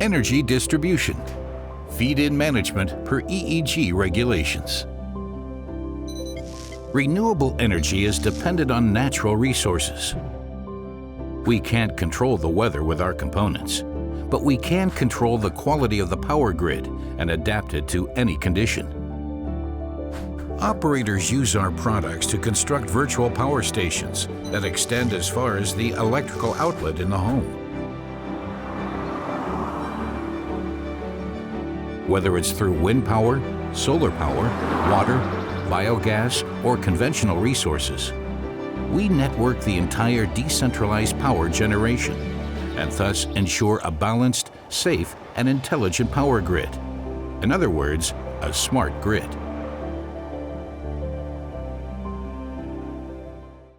Energy distribution. Feed-in management per EEG regulations. Renewable energy is dependent on natural resources. We can't control the weather with our components, but we can control the quality of the power grid and adapt it to any condition. Operators use our products to construct virtual power stations that extend as far as the electrical outlet in the home. Whether it's through wind power, solar power, water, biogas, or conventional resources, we network the entire decentralized power generation and thus ensure a balanced, safe, and intelligent power grid. In other words, a smart grid.